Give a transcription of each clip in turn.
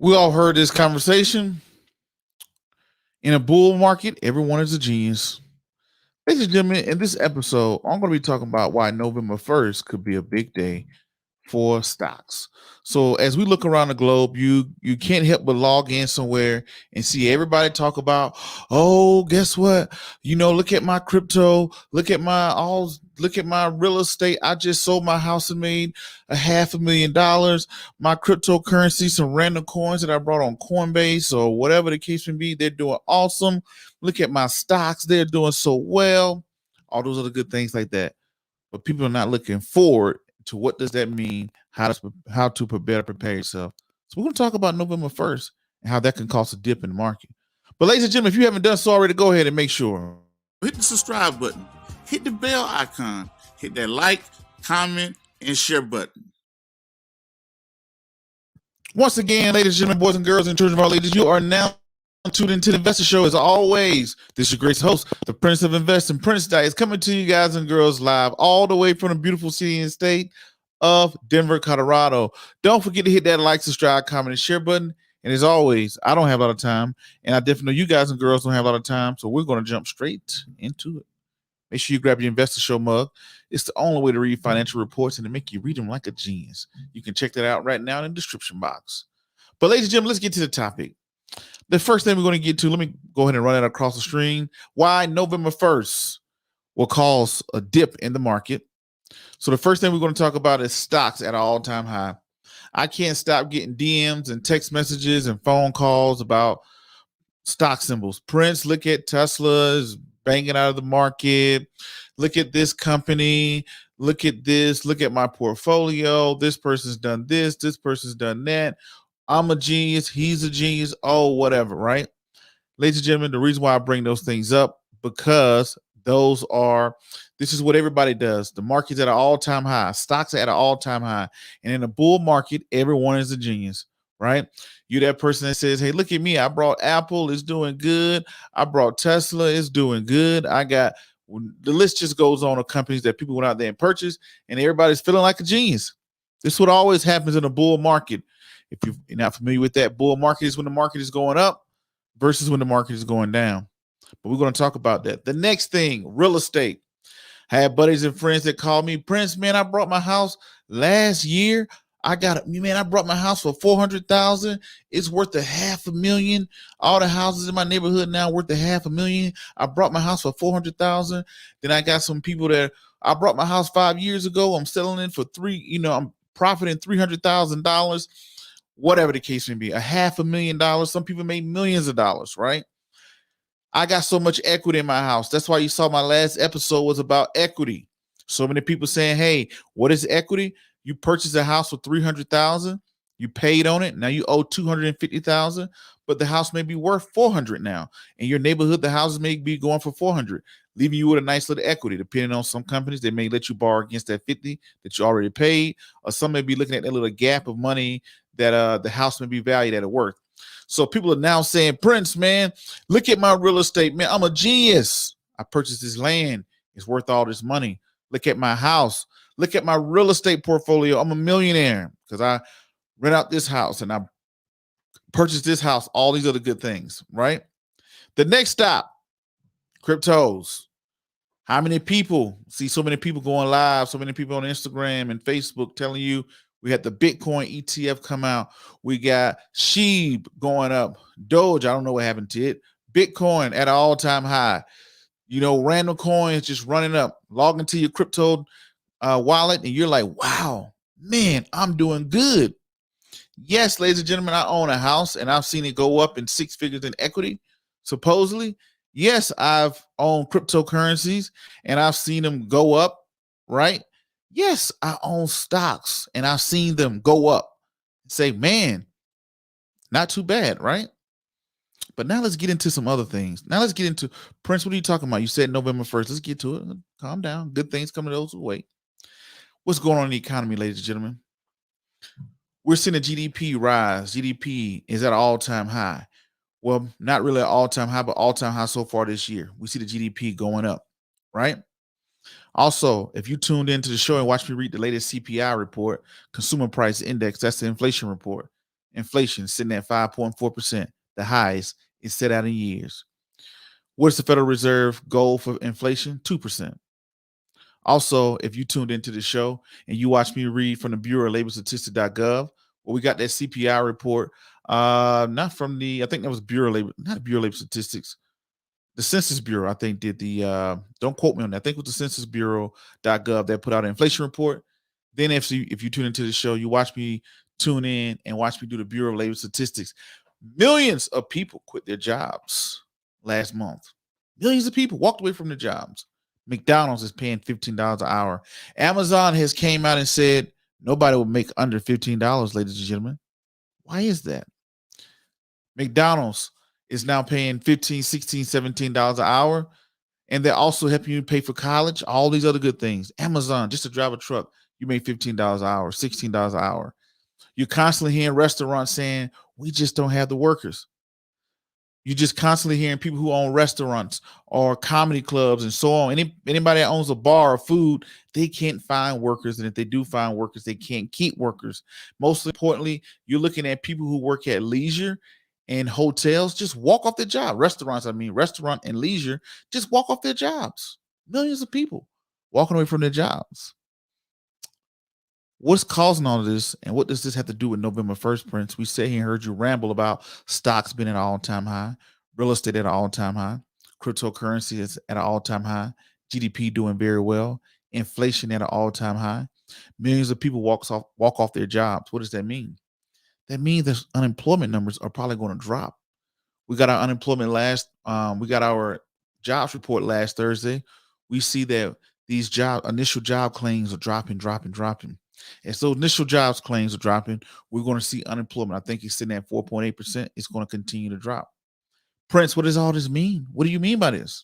We all heard this conversation. In a bull market, everyone is a genius. Ladies and gentlemen, in this episode, I'm going to be talking about why November 1st could be a big day for stocks. So as we look around the globe, you can't help but log in somewhere and see everybody talk about, oh, guess what? Look at my crypto, look at my real estate. I just sold my house and made $500,000. My cryptocurrency, some random coins that I brought on Coinbase or whatever the case may be, they're doing awesome. Look at my stocks, they're doing so well. All those other good things like that. But people are not looking forward to what does that mean, how to better prepare yourself. So we're going to talk about November 1st and how that can cause a dip in the market. But ladies and gentlemen, if you haven't done so already, go ahead and make sure. Hit the subscribe button, hit the bell icon, hit that like, comment, and share button. Once again, ladies and gentlemen, boys and girls, and children of our ladies, you are now tuned into the Investor Show. As always, this is your great host, the Prince of Investing, Prince Dykes, coming to you guys and girls live all the way from the beautiful city and state of Denver, Colorado. Don't forget to hit that like, subscribe, comment, and share button. And as always, I don't have a lot of time, and I definitely know you guys and girls don't have a lot of time, so we're going to jump straight into it. Make sure you grab your Investor Show mug. It's the only way to read financial reports and to make you read them like a genius. You can check that out right now in the description box. But ladies and gentlemen, let's get to the topic. The first thing we're going to get to, let me go ahead and run it across the screen. Why November 1st will cause a dip in the market. So the first thing we're going to talk about is stocks at an all-time high. I can't stop getting DMs and text messages and phone calls about stock symbols. Prince, look at Tesla is banging out of the market. Look at this company. Look at this. Look at my portfolio. This person's done this. This person's done that. I'm a genius. He's a genius. Oh, whatever, right? Ladies and gentlemen, the reason why I bring those things up, because this is what everybody does. The market's at an all-time high. Stocks are at an all-time high. And in a bull market, everyone is a genius, right? You're that person that says, hey, look at me. I brought Apple. It's doing good. I brought Tesla. It's doing good. The list just goes on of companies that people went out there and purchased, and everybody's feeling like a genius. This is what always happens in a bull market. If you're not familiar with that, bull market is when the market is going up versus when the market is going down. But we're going to talk about that. The next thing, real estate. I had buddies and friends that called me, Prince, man, I brought my house last year. I brought my house for $400,000. It's worth $500,000. All the houses in my neighborhood now worth $500,000. I brought my house for $400,000. Then I got some people that I brought my house 5 years ago. I'm selling it for I'm profiting $300,000. Whatever the case may be, $500,000. Some people made millions of dollars, right? I got so much equity in my house. That's why you saw my last episode was about equity. So many people saying, hey, what is equity? You purchased a house for $300,000. You paid on it. Now you owe $250,000, but the house may be worth $400 now. In your neighborhood, the houses may be going for $400, leaving you with a nice little equity. Depending on some companies, they may let you borrow against that $50 that you already paid, or some may be looking at that little gap of money that the house may be valued at worth. So people are now saying, Prince, man, look at my real estate, man. I'm a genius. I purchased this land. It's worth all this money. Look at my house. Look at my real estate portfolio. I'm a millionaire because I rent out this house and I purchased this house, all these other good things, right? The next stop, cryptos. How many people see so many people going live, so many people on Instagram and Facebook telling you we had the Bitcoin ETF come out. We got SHIB going up. Doge, I don't know what happened to it. Bitcoin at an all-time high. Random coins just running up. Log into your crypto wallet, and you're like, wow, man, I'm doing good. Yes, ladies and gentlemen, I own a house, and I've seen it go up in 6 figures in equity, supposedly. Yes, I've owned cryptocurrencies, and I've seen them go up, right? Yes, I own stocks and I've seen them go up. Say, man, not too bad, right? But now let's get into some other things. Now let's get into, Prince, what are you talking about? You said November 1st. Let's get to it. Calm down. Good things come to those who wait. What's going on in the economy, ladies and gentlemen? We're seeing a GDP rise. GDP is at an all-time high. Well, not really an all-time high, but all-time high so far this year. We see the GDP going up, right? Also, if you tuned into the show and watched me read the latest CPI report, Consumer Price Index, that's the inflation report. Inflation is sitting at 5.4%, the highest it's set out in years. What's the Federal Reserve goal for inflation? 2%. Also, if you tuned into the show and you watched me read from the Bureau of Labor Statistics.gov, well, we got that CPI report, not from the, I think that was Bureau of Labor, not Bureau of Labor Statistics, the Census Bureau, I think, did the, don't quote me on that, I think it was the Census Bureau.gov that put out an inflation report. Then if you tune into the show, you watch me tune in and watch me do the Bureau of Labor Statistics. Millions of people quit their jobs last month. Millions of people walked away from their jobs. McDonald's is paying $15 an hour. Amazon has came out and said nobody will make under $15, ladies and gentlemen. Why is that? McDonald's is now paying $15, $16, $17 an hour, and they're also helping you pay for college, all these other good things. Amazon, just to drive a truck, you make $15 an hour, $16 an hour. You're constantly hearing restaurants saying, we just don't have the workers. You're just constantly hearing people who own restaurants or comedy clubs and so on. Anybody that owns a bar or food, they can't find workers. And if they do find workers, they can't keep workers. Most importantly, you're looking at people who work at leisure and hotels, just walk off their job. Restaurant and leisure, just walk off their jobs. Millions of people walking away from their jobs. What's causing all of this, and what does this have to do with November 1st, Prince? We sat here and heard you ramble about stocks being at an all-time high, real estate at an all-time high, cryptocurrency is at an all-time high, GDP doing very well, inflation at an all-time high. Millions of people walk off their jobs. What does that mean? That means the unemployment numbers are probably going to drop. We got our we got our jobs report last Thursday. We see that these initial job claims are dropping. And so initial jobs claims are dropping. We're going to see unemployment. I think it's sitting at 4.8%. It's going to continue to drop. Prince, what does all this mean? What do you mean by this?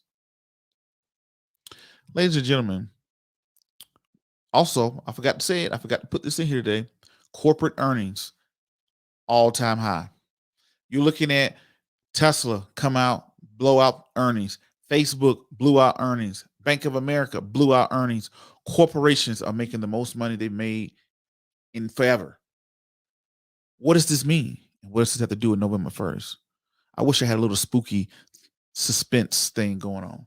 Ladies and gentlemen, also, I forgot to say it. I forgot to put this in here today. Corporate earnings, all-time high. You're looking at Tesla come out, blow out earnings. Facebook blew out earnings. Bank of America blew out earnings. Corporations are making the most money they've made in forever. What does this mean? What does this have to do with November 1st? I wish I had a little spooky suspense thing going on.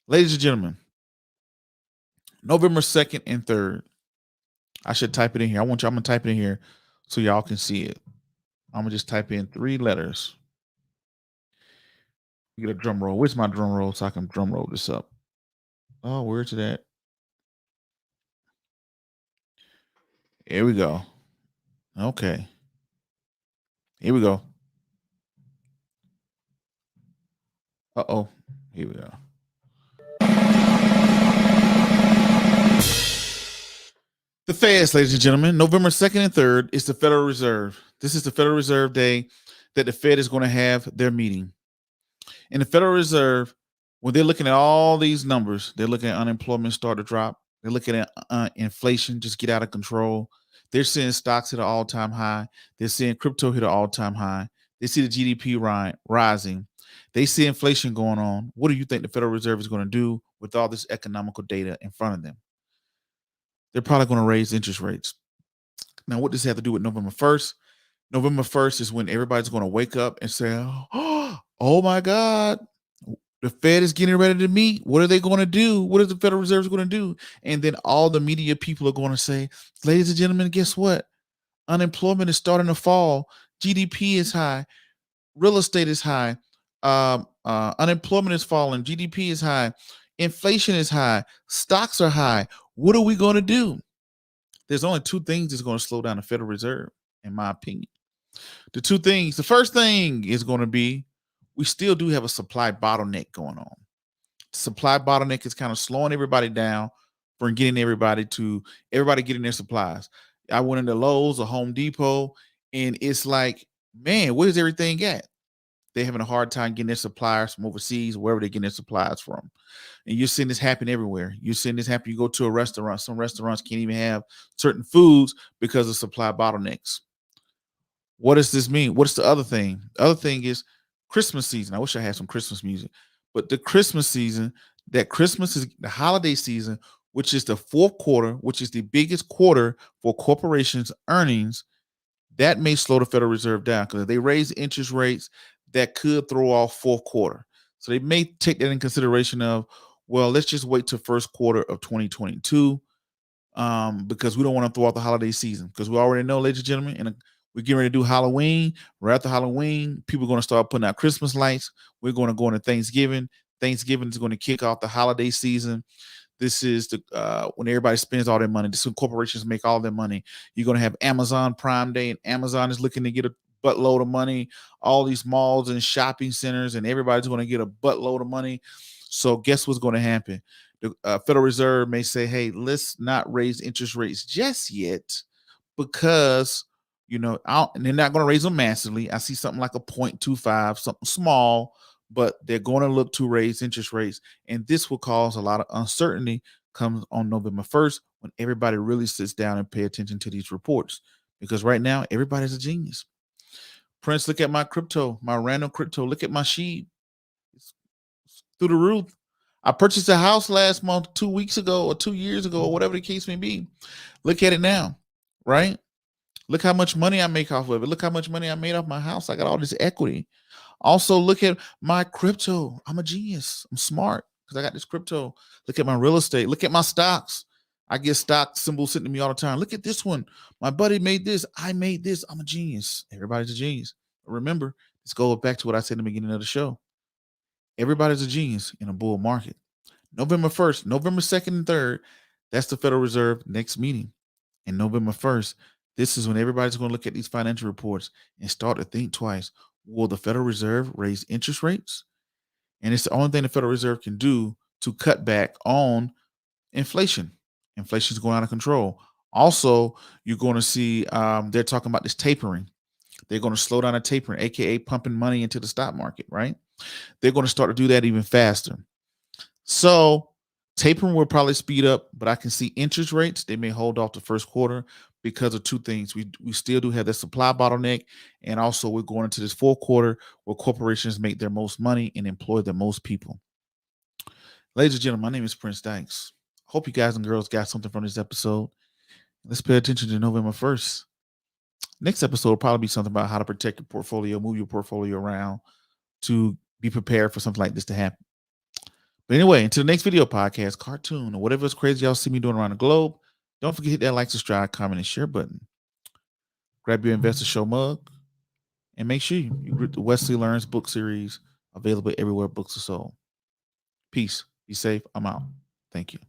Ladies and gentlemen, November 2nd and 3rd. I should type it in here. I'm going to type it in here so y'all can see it. I'm going to just type in 3 letters. Get a drum roll. Where's my drum roll so I can drum roll this up? Oh, where's it at? Here we go. Okay. Here we go. Uh-oh. Here we go. The feds, ladies and gentlemen, November 2nd and 3rd is the Federal Reserve. This is the Federal Reserve Day that the Fed is going to have their meeting. And the Federal Reserve, when they're looking at all these numbers, they're looking at unemployment start to drop. They're looking at inflation just get out of control. They're seeing stocks hit an all-time high. They're seeing crypto hit an all-time high. They see the GDP rising. They see inflation going on. What do you think the Federal Reserve is going to do with all this economical data in front of them? They're probably going to raise interest rates. Now, what does this have to do with November 1st? November 1st is when everybody's going to wake up and say, oh my God, the Fed is getting ready to meet. What are they going to do? What is the Federal Reserve going to do? And then all the media people are going to say, ladies and gentlemen, guess what? Unemployment is starting to fall. GDP is high. Real estate is high. Unemployment is falling. GDP is high. Inflation is high. Stocks are high. What are we going to do? There's only 2 things that's going to slow down the Federal Reserve, in my opinion. The 2 things. The first thing is going to be we still do have a supply bottleneck going on. Supply bottleneck is kind of slowing everybody down from getting everybody getting their supplies. I went into Lowe's or Home Depot, and it's like, man, where's everything at? They're having a hard time getting their suppliers from overseas, wherever they're getting their supplies from. And you're seeing this happen everywhere. You're seeing this happen. You go to a restaurant. Some restaurants can't even have certain foods because of supply bottlenecks. What does this mean? What's the other thing? The other thing is Christmas season. I wish I had some Christmas music. But the Christmas season, that Christmas is the holiday season, which is the 4th quarter, which is the biggest quarter for corporations' earnings. That may slow the Federal Reserve down because if they raise interest rates, that could throw off fourth quarter. So they may take that in consideration of, well, let's just wait till first quarter of 2022 because we don't want to throw out the holiday season because we already know, ladies and gentlemen, and we're getting ready to do Halloween. Right after Halloween, people are going to start putting out Christmas lights. We're going to go into Thanksgiving. Thanksgiving is going to kick off the holiday season. This is the when everybody spends all their money. This is when corporations make all their money. You're going to have Amazon Prime Day, and Amazon is looking to get a buttload of money. All these malls and shopping centers, and everybody's going to get a buttload of money. So guess what's going to happen? The Federal Reserve may say, hey, let's not raise interest rates just yet because, and they're not going to raise them massively. I see something like a 0.25, something small, but they're going to look to raise interest rates. And this will cause a lot of uncertainty comes on November 1st when everybody really sits down and pay attention to these reports. Because right now, everybody's a genius. Prince, look at my crypto, my random crypto. Look at my sheet. It's through the roof. I purchased a house last month, 2 weeks ago, or 2 years ago, or whatever the case may be. Look at it now, right? Look how much money I make off of it. Look how much money I made off my house. I got all this equity. Also, look at my crypto. I'm a genius. I'm smart because I got this crypto. Look at my real estate. Look at my stocks. I get stock symbols sent to me all the time. Look at this one. My buddy made this. I made this. I'm a genius. Everybody's a genius. Remember, let's go back to what I said in the beginning of the show. Everybody's a genius in a bull market. November 1st, November 2nd and 3rd, that's the Federal Reserve next meeting. And November 1st, this is when everybody's going to look at these financial reports and start to think twice. Will the Federal Reserve raise interest rates? And it's the only thing the Federal Reserve can do to cut back on inflation. Inflation is going out of control. Also, you're going to see they're talking about this tapering. They're going to slow down the tapering, aka pumping money into the stock market, right? They're going to start to do that even faster. So tapering will probably speed up, but I can see interest rates. They may hold off the first quarter because of two things. We still do have the supply bottleneck, and also we're going into this fourth quarter where corporations make their most money and employ the most people. Ladies and gentlemen, my name is Prince Dykes. Hope you guys and girls got something from this episode. Let's pay attention to November 1st. Next episode will probably be something about how to protect your portfolio, move your portfolio around to be prepared for something like this to happen. But anyway, until the next video podcast, cartoon, or whatever is crazy y'all see me doing around the globe, don't forget to hit that like, subscribe, comment, and share button. Grab your Investor Show mug, and make sure you get the Wesley Learns book series available everywhere books are sold. Peace. Be safe. I'm out. Thank you.